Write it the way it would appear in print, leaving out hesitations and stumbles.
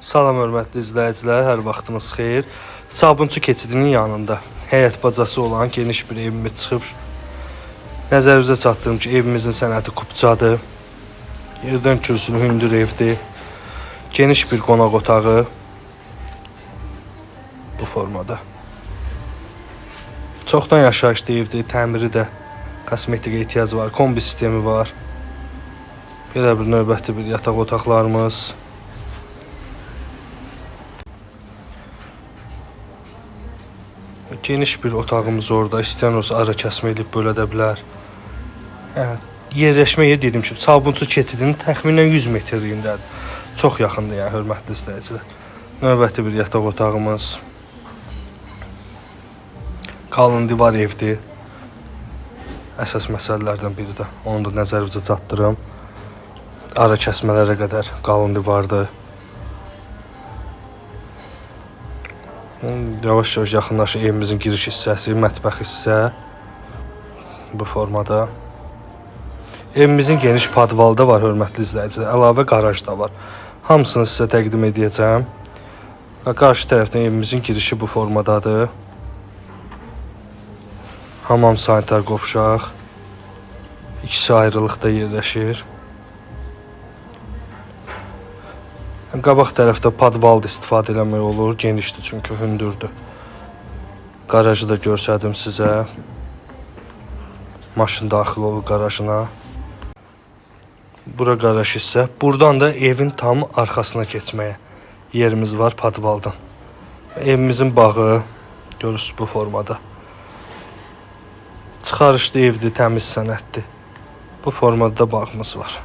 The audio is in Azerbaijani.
Salam hörmətli izləyicilər, hər vaxtınız xeyir. Sabunçu keçidinin yanında həyət bacası olan geniş bir evimiz çıxıb. Nəzərinizə çatdırım ki, evimizin sənəti kubcadır. Yerdən kürsülü hündür evdir. Geniş bir qonaq otağı. Bu formada. Çoxdan yaşayışlı evdir, təmiri də, kosmetikə ehtiyac var, kombi sistemi var. Belə bir növbəti bir yataq otaqlarımız. Geniş bir otağımız orada. İstəyən olsa ara kəsmə edib bölədə bilər. Yerləşmə yeri dedim ki, Sabunçu keçidinin təxminən 100 metrliyindədir. Çox yaxındır, yəni hörmətli izləyicilər. Növbəti bir yataq otağımız. Qalın divar evdir. Əsas məsələlərdən biri də. Onu da nəzərinizə çatdırım. Ara kəsmələrə qədər qalın divardır. Yavaş-yavaş yaxınlaşır evimizin giriş hissəsi, mətbəx hissə. Bu formada. Evimizin geniş padvalı da var, hörmətli izləyicilər. Əlavə qaraj da var. Hamısını sizə təqdim edəcəm. Və qarşı tərəfdən evimizin girişi bu formadadır. Hamam sanitar qovşaq. İkisi ayrılıqda yerləşir. Qabaq tərəfdə padval istifadə eləmək olur. Genişdir çünki hündürdür. Qarajı da görsədim sizə. Maşın daxil olur qarajına. Bura qaraj hissə. Buradan da evin tam arxasına keçməyə yerimiz var padvaldan. Evimizin bağı görürsünüz bu formada. Çıxarışlı evdir, təmiz sənətdir. Bu formada da bağımız var.